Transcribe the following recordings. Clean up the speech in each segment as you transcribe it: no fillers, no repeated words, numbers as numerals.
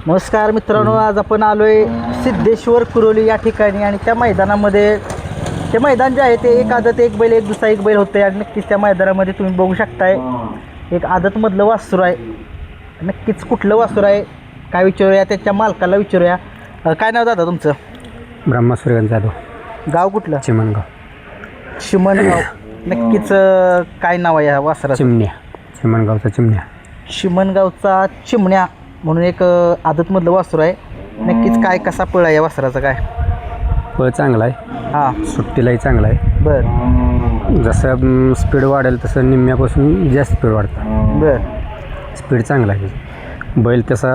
नमस्कार मित्रांनो, आज आपण आलोय सिद्धेश्वर कुरोली या ठिकाणी आणि त्या मैदानामध्ये ते मैदान जे आहे ते एक आदत एक बैल एक दुसरा एक बैल होते आणि नक्कीच त्या मैदानामध्ये तुम्ही बघू शकताय एक आदतमधलं वासरू आहे. नक्कीच कुठलं वासरू आहे काय विचारूया, त्याच्या मालकाला विचारूया. काय नाव दादा तुमचं? ब्रह्मा सूर्यकांत जाधव. गाव कुठलं? चिमणगाव. चिमणगाव. नक्कीच काय नाव आहे या वासराचं? चिमण्या. चिमणगावचा चिमण्या. चिमणगावचा चिमण्या म्हणून एक आदतमधलं वासरू आहे. नक्कीच काय कसा पळ आहे या वासराचा? काय पळ चांगला आहे, हां सुट्टीलाही चांगला आहे. बरं जसं स्पीड वाढेल तसं निम्म्यापासून जास्त स्पीड वाढतं. बरं. स्पीड चांगला आहे. बैल तसा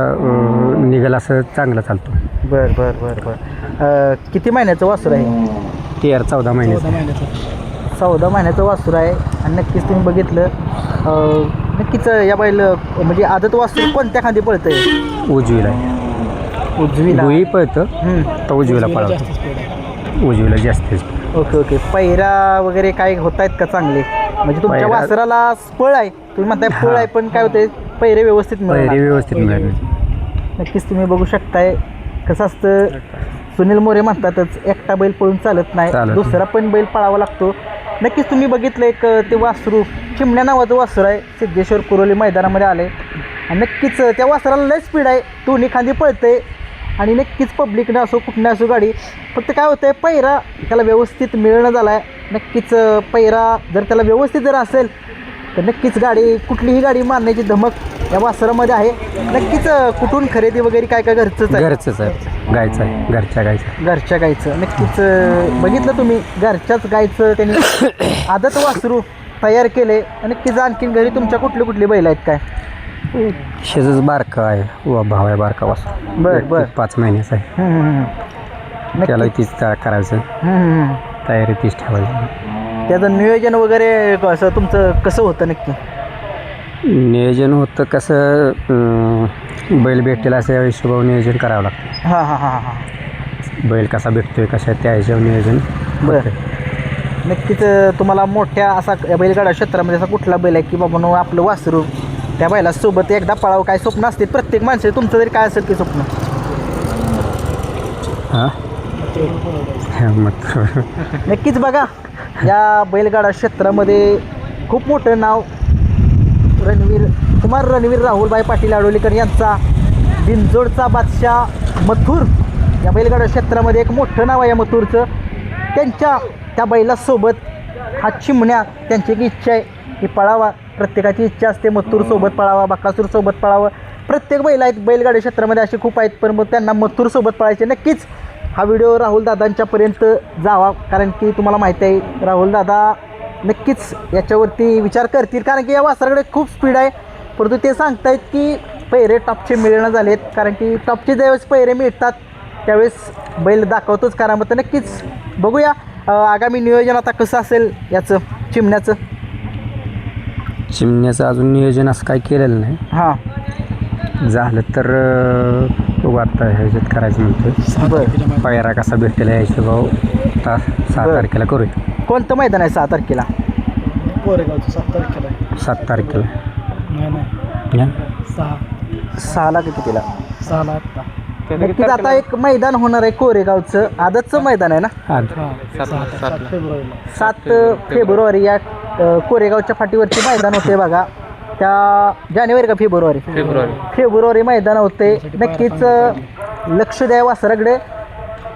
निघाला असं चांगला चालतो. बरं बरं बरं बरं. किती महिन्याचं वासरू आहे? 13-14 महिन्याचा. 14 महिन्याचं वासरू आहे आणि नक्कीच तुम्ही बघितलं नक्कीच या बैल म्हणजे आदत वासरू कोणत्या खांदी पळतंय? उजवीला आहे. उजवीला दुई पळतं तर उजवीला पळवतो. उजवीला जास्त. Okay okay. पैरा वगैरे काय होत आहेत का चांगले? म्हणजे तुमच्या पैरा- वासराला पळ आहे, तुम्ही म्हणताय पळ आहे, पण काय होतंय पैरे व्यवस्थित पैरी मिळणार. व्यवस्थित मिळाली. नक्कीच तुम्ही बघू शकताय कसं असतं. सुनील मोरे म्हणतातच एकटा बैल पळून चालत नाही, चालत दुसरा पण बैल पळावा लागतो. नक्कीच तुम्ही बघितलं एक ते वासरू चिमण्या नावाचं वासरू आहे, सिद्धेश्वर कुरोली मैदानामध्ये आले आणि नक्कीच त्या वासराला लय स्पीड आहे, दोन्ही खांदी पळते आणि नक्कीच पब्लिकनं असो कुठनं असो गाडी. फक्त काय होतं आहे पैरा त्याला व्यवस्थित मिळणं झाला आहे. नक्कीच पैरा जर त्याला व्यवस्थित जर असेल तर नक्कीच गाडी कुठलीही गाडी मारण्याची धमक या वासरामध्ये आहे. नक्कीच कुठून खरेदी वगैरे काय काय घरचंच आहे? घरचंच आहे. गायचं आहे. घरच्या गायचं. घरच्या गाईचं. नक्कीच बघितलं तुम्ही घरच्याच गाईचं त्यांनी आदत वासरू तयार केले. नक्कीच आणखीन घरी तुमच्या कुठले बैल आहेत काय? शेजच बारका आहे. भाव आहे बारका वासरू. बरं बरं. 5 महिन्याचा आहे. त्याला तीच करायचं. तयारी तीच ठेवायची. त्याचं नियोजन वगैरे कसं तुमचं कसं होतं नक्की? नियोजन होतं कसं बैल भेटेल असं या हिशोबावर नियोजन करावं लागतं. हां हां हां हां. बैल कसा भेटतोय कशा त्या हिशोबावर नियोजन. बरं. नक्कीच तुम्हाला मोठ्या असा या बैलगाडा क्षेत्रामध्ये असा कुठला बैल आहे की बाबा आपलं वासरू त्या बैलासोबत एकदा पळावं काय स्वप्न असते प्रत्येक माणसं? तुमचं तरी काय असेल की स्वप्न? हां मग नक्कीच बघा या बैलगाडा क्षेत्रामध्ये खूप मोठं नाव रणवीर राहुलभाई पाटील आडोलीकर यांचा बिनजोडचा बादशाह मथुर या बैलगाडा क्षेत्रामध्ये एक मोठं नाव आहे या मथुरचं. त्या बैलासोबत हा चिमण्या त्यांची एक इच्छा आहे की पळावा. प्रत्येकाची इच्छा असते मथुरसोबत पळावा, बकासूरसोबत पळावं. प्रत्येक बैल आहेत बैलगाडी क्षेत्रामध्ये असे खूप आहेत, पण मग त्यांना मथुरसोबत पळायचे. नक्कीच हा व्हिडिओ राहुलदादांच्यापर्यंत जावा, कारण की तुम्हाला माहिती आहे राहुलदादा नक्कीच याच्यावरती विचार करतील, कारण की या वासराकडे खूप स्पीड आहे. परंतु ते सांगतायत की पैरे टॉपचे मिळणं झालेत, कारण की टॉपचे ज्यावेळेस पैरे मिळतात त्यावेळेस बैल दाखवतोच करामत. नक्कीच बघूया आगामी नियोजन आता कसं असेल याचं चिमण्याचं. चिमण्याचं अजून नियोजन असं काही केलेलं नाही. हां झालं तर आता ह्याच्यात करायचं म्हणतोय. बरं. पायरा कसा भेटेल या हिशोबावर 6 तारखेला करूया. कोणतं मैदान आहे 6 तारखेला? कोरेगावचं 7 तारखेला आहे. 7 तारखेला. नाही 6ला की कितीला? 6ला आत्ता. नक्कीच आता एक मैदान होणार आहे कोरेगावचं, आदतचं मैदान आहे ना? 7 फेब्रुवारीला. 7 फेब्रुवारी या कोरेगावच्या फाटीवरती मैदान होते बघा. त्या जानेवारी का फेब्रुवारी मैदान होते. नक्कीच लक्ष द्या वासराकडे.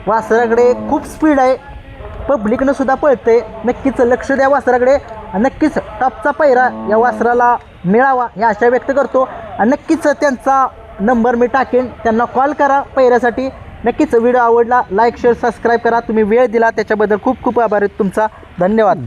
वासराकडे खूप स्पीड आहे, पब्लिकनं सुद्धा पळते. नक्कीच लक्ष द्या वासराकडे. नक्कीच टॉपचा पैरा या वासराला मिळावा या आशा व्यक्त करतो. आणि नक्कीच त्यांचा नंबर मी टाकेन, त्यांना कॉल करा पैऱ्यासाठी. नक्कीच व्हिडिओ आवडला लाईक शेअर सबस्क्राईब करा. तुम्ही वेळ दिला त्याच्याबद्दल खूप खूप आभार तुमचा. धन्यवाद.